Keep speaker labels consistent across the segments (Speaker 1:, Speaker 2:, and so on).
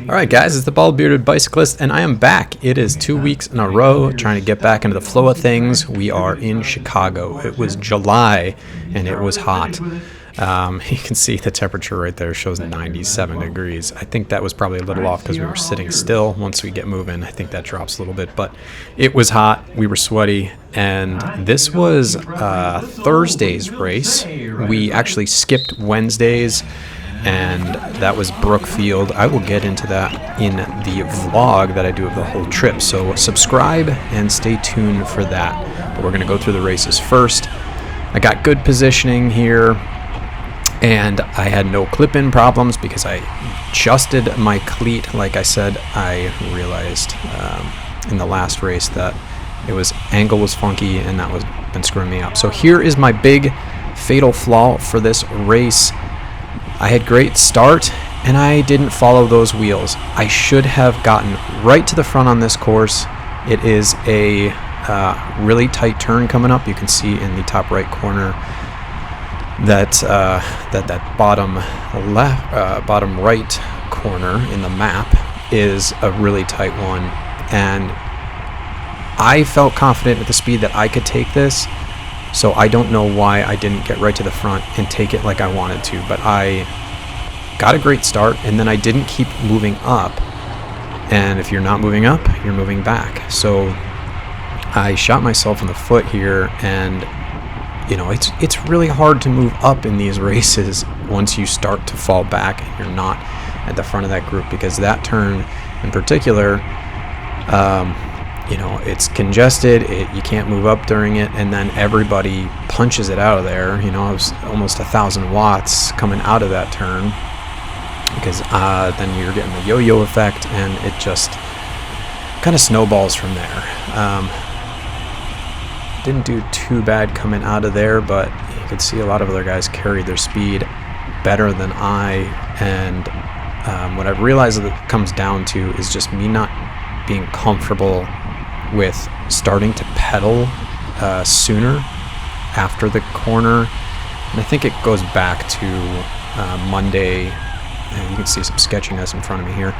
Speaker 1: All right, guys, it's the Bald-Bearded Bicyclist, and I am back. It is 2 weeks in a row trying to get back into the flow of things. We are in Chicago. It was July, and it was hot. You can see the temperature right there shows 97 degrees. I think that was probably a little off because we were sitting still. Once we get moving, I think that drops a little bit. But it was hot. We were sweaty. And this was Thursday's race. We actually skipped Wednesdays, and that was Brookfield. I will get into that in the vlog that I do of the whole trip. So subscribe and stay tuned for that. But we're going to go through the races first. I got good positioning here. And I had no clip-in problems because I adjusted my cleat. Like I said, I realized in the last race that angle was funky, and that was been screwing me up. So here is my big fatal flaw for this race. I had great start, and I didn't follow those wheels. I should have gotten right to the front on this course. It is a really tight turn coming up. You can see in the top right corner that bottom right corner in the map is a really tight one, and I felt confident with the speed that I could take this, so I don't know why I didn't get right to the front and take it like I wanted to. But I got a great start, and then I didn't keep moving up, and if you're not moving up, you're moving back. So I shot myself in the foot here, and you know, it's really hard to move up in these races once you start to fall back and you're not at the front of that group, because that turn in particular, you know, it's congested. You can't move up during it, and then everybody punches it out of there. You know, it was almost 1,000 watts coming out of that turn, because then you're getting the yo-yo effect, and it just kind of snowballs from there. Didn't do too bad coming out of there, but you could see a lot of other guys carried their speed better than I. And what I've realized that it comes down to is just me not being comfortable with starting to pedal sooner after the corner. And I think it goes back to Monday. You can see some sketchiness in front of me here,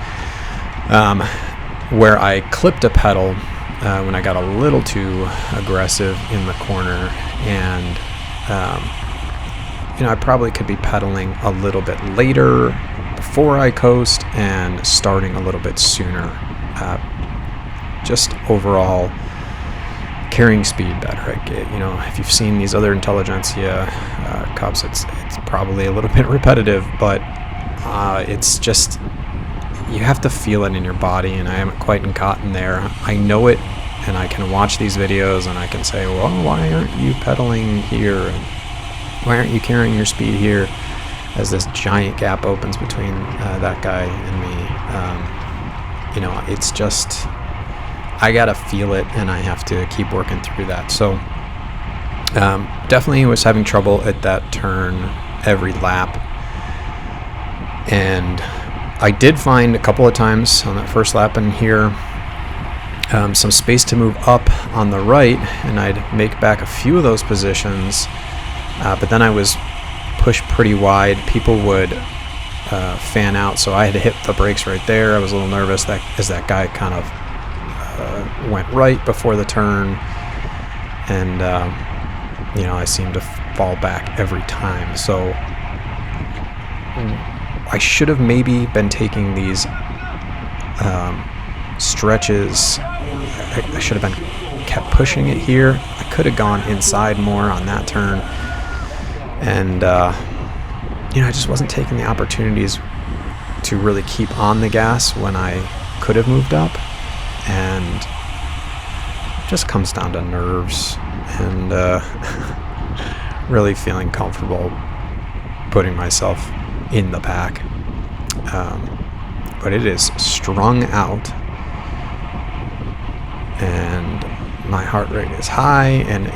Speaker 1: where I clipped a pedal when I got a little too aggressive in the corner, and you know, I probably could be pedaling a little bit later before I coast and starting a little bit sooner. Just overall carrying speed better. You know, if you've seen these other Intelligentsia cups, it's probably a little bit repetitive, but it's just, you have to feel it in your body, and I haven't quite gotten there. I know it, and I can watch these videos and I can say, well, why aren't you pedaling here? And why aren't you carrying your speed here? As this giant gap opens between that guy and me. You know, it's just, I gotta feel it, and I have to keep working through that. So definitely was having trouble at that turn every lap. And I did find a couple of times on that first lap in here some space to move up on the right, and I'd make back a few of those positions, but then I was pushed pretty wide. People would fan out, so I had to hit the brakes right there. I was a little nervous that as that guy kind of went right before the turn, and you know, I seemed to fall back every time. So I should have maybe been taking these stretches. I should have been kept pushing it here. I could have gone inside more on that turn, and you know, I just wasn't taking the opportunities to really keep on the gas when I could have moved up, and it just comes down to nerves and really feeling comfortable putting myself in the pack. But it is strung out, and my heart rate is high, and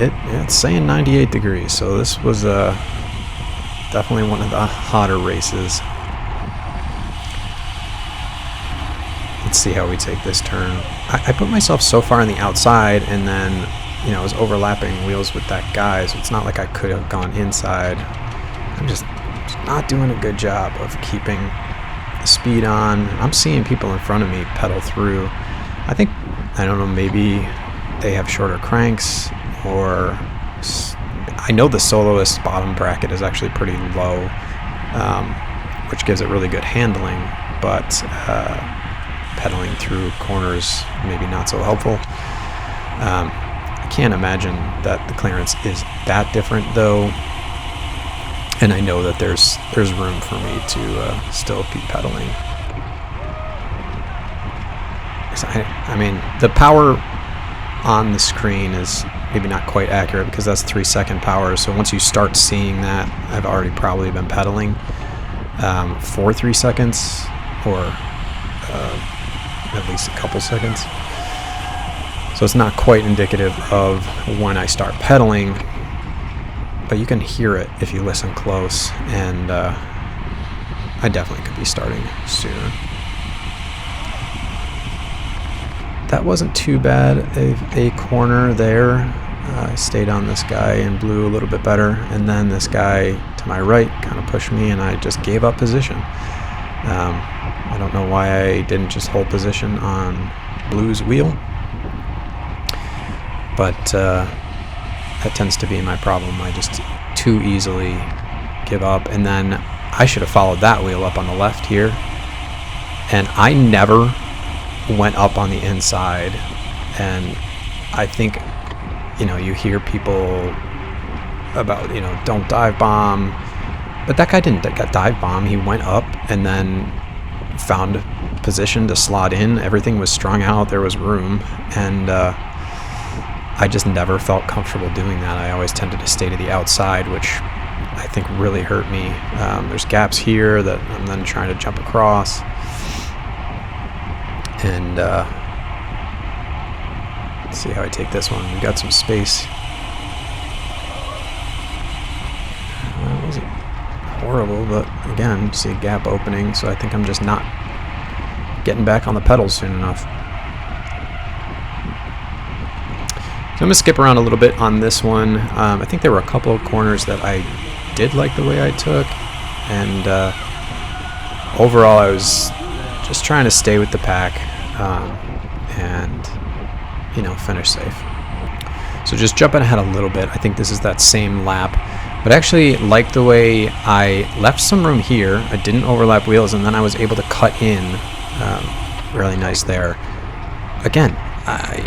Speaker 1: it's saying 98 degrees, so this was definitely one of the hotter races. Let's see how we take this turn. I put myself so far on the outside, and then, you know, I was overlapping wheels with that guy, so it's not like I could have gone inside. I'm just not doing a good job of keeping the speed on. I'm seeing people in front of me pedal through. I think, I don't know, maybe they have shorter cranks, or I know the soloist's bottom bracket is actually pretty low, which gives it really good handling, but pedaling through corners maybe not so helpful. I can't imagine that the clearance is that different though, and I know that there's room for me to still keep pedaling. I mean, the power on the screen is maybe not quite accurate because that's 3-second power, so once you start seeing that, I've already probably been pedaling for 3 seconds, or at least a couple seconds. So it's not quite indicative of when I start pedaling, but you can hear it if you listen close, and I definitely could be starting sooner. That wasn't too bad of a corner there. I stayed on this guy in blue a little bit better, and then this guy to my right kind of pushed me, and I just gave up position. I don't know why I didn't just hold position on blue's wheel, but that tends to be my problem. I just too easily give up, and then I should have followed that wheel up on the left here, and I never went up on the inside. And I think, you know, you hear people about, you know, don't dive bomb, but that guy didn't get dive bomb. He went up and then found position to slot in. Everything was strung out, there was room, and I just never felt comfortable doing that. I always tended to stay to the outside, which I think really hurt me. There's gaps here that I'm then trying to jump across, and let's see how I take this one. We got some space. Well, it wasn't horrible, but again, you see a gap opening, so I think I'm just not getting back on the pedals soon enough. So I'm going to skip around a little bit on this one. I think there were a couple of corners that I did like the way I took, and overall I was just trying to stay with the pack and, you know, finish safe. So just jumping ahead a little bit, I think this is that same lap, but I actually like the way I left some room here. I didn't overlap wheels, and then I was able to cut in really nice there. Again,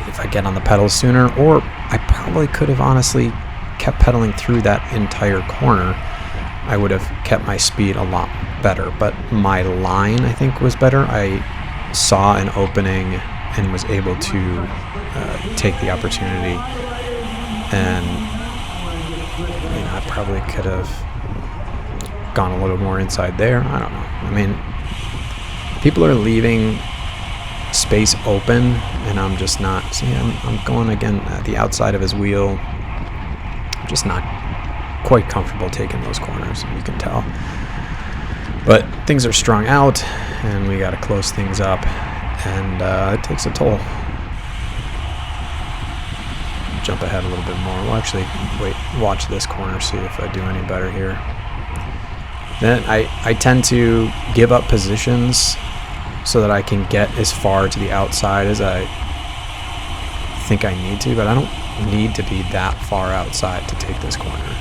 Speaker 1: if I get on the pedals sooner, or I probably could have honestly kept pedaling through that entire corner, I would have kept my speed a lot better, but my line, I think, was better. I saw an opening and was able to take the opportunity, and you know, I probably could have gone a little more inside there. I don't know. I mean, people are leaving space open, and I'm just not. See, I'm going again at the outside of his wheel. I'm just not quite comfortable taking those corners, you can tell. But things are strung out, and we got to close things up, and it takes a toll. Jump ahead a little bit more. We'll actually watch this corner, see if I do any better here. Then I tend to give up positions so that I can get as far to the outside as I think I need to, but I don't need to be that far outside to take this corner.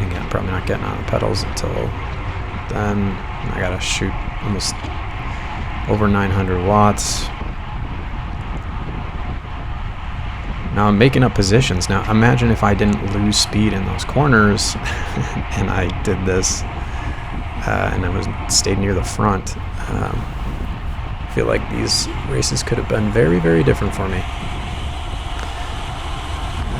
Speaker 1: Again, probably not getting on the pedals until then. I gotta shoot almost over 900 watts. Now I'm making up positions. Now imagine if I didn't lose speed in those corners and I did this and I stayed near the front. I feel like these races could have been very, very different for me.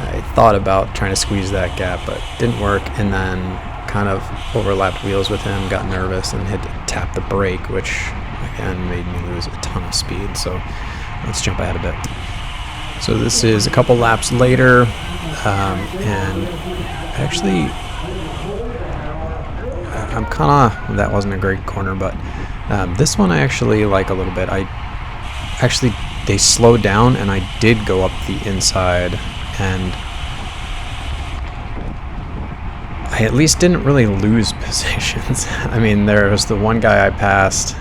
Speaker 1: I thought about trying to squeeze that gap, but didn't work, and then kind of overlapped wheels with him, got nervous, and had to tap the brake, which again made me lose a ton of speed. So let's jump ahead a bit. So this is a couple laps later, and actually I'm kind of, that wasn't a great corner, but this one I actually like a little bit. They slowed down, and I did go up the inside, and I I at least didn't really lose positions. I mean, there was the one guy I passed.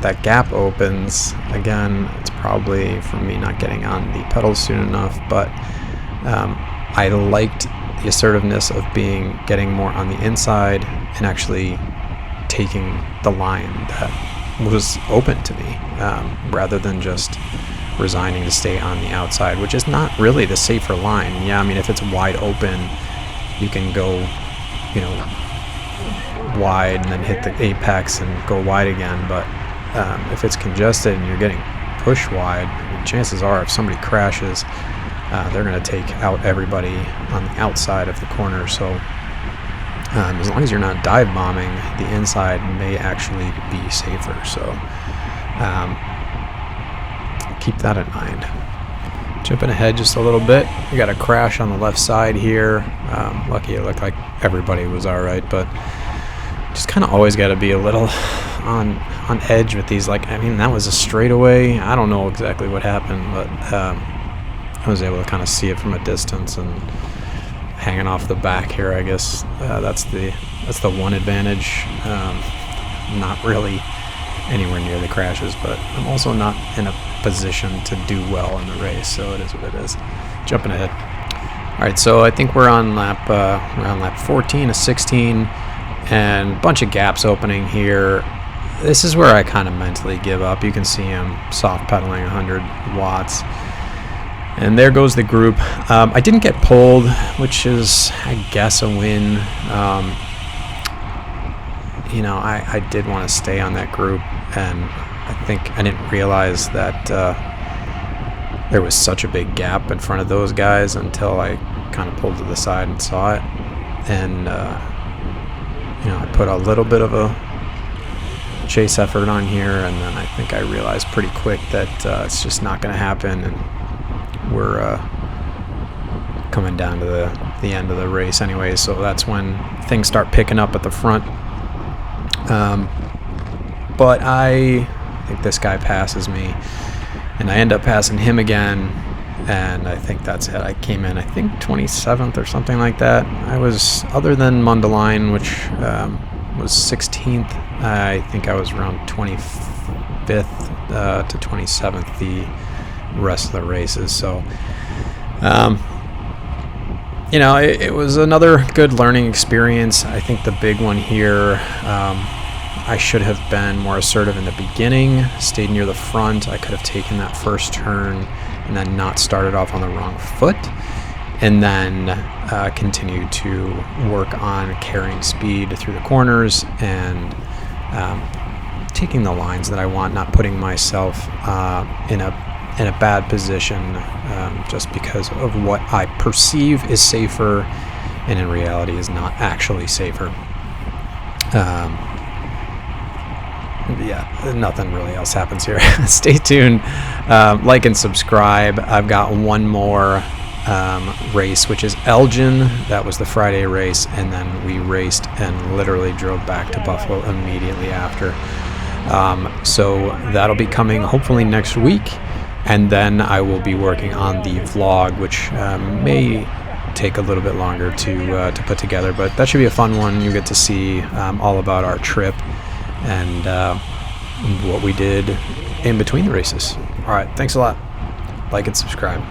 Speaker 1: That gap opens. Again, it's probably from me not getting on the pedals soon enough, but I liked the assertiveness of getting more on the inside and actually taking the line that was open to me, rather than just resigning to stay on the outside, which is not really the safer line. Yeah, I mean, if it's wide open, you can go, wide and then hit the apex and go wide again. But if it's congested and you're getting pushed wide, I mean, chances are if somebody crashes, they're going to take out everybody on the outside of the corner. So as long as you're not dive bombing, the inside may actually be safer. So keep that in mind. Jumping ahead just a little bit, we got a crash on the left side here. Lucky it looked like everybody was all right, but just kind of always got to be a little on edge with these. Like, I mean, that was a straightaway. I don't know exactly what happened, but I was able to kind of see it from a distance and hanging off the back here. I guess that's the one advantage. Not really anywhere near the crashes, but I'm also not in a position to do well in the race, so it is what it is. Jumping ahead. All right, so I think we're on around lap 14 to 16, and a bunch of gaps opening here. This is where I kind of mentally give up. You can see him soft pedaling 100 watts. And there goes the group. I didn't get pulled, which is, I guess, a win. I did want to stay on that group, and I think I didn't realize that there was such a big gap in front of those guys until I kind of pulled to the side and saw it. And, I put a little bit of a chase effort on here, and then I think I realized pretty quick that it's just not going to happen, and we're coming down to the end of the race anyway, so that's when things start picking up at the front. But I think this guy passes me, and I end up passing him again, and I think that's it. I came in, I think, 27th or something like that. I was, other than Mundelein, which was 16th, I think I was around 25th to 27th the rest of the races. So, it was another good learning experience. I think the big one here, I should have been more assertive in the beginning, stayed near the front. I could have taken that first turn and then not started off on the wrong foot, and then continued to work on carrying speed through the corners and taking the lines that I want, not putting myself in a bad position just because of what I perceive is safer and in reality is not actually safer. Nothing really else happens here. Stay tuned, like and subscribe. I've got one more race, which is Elgin. That was the Friday race, and then we raced and literally drove back to Buffalo immediately after. So that'll be coming hopefully next week, and then I will be working on the vlog, which may take a little bit longer to put together, but that should be a fun one. You get to see all about our trip and what we did in between the races. All right, thanks a lot. Like and subscribe.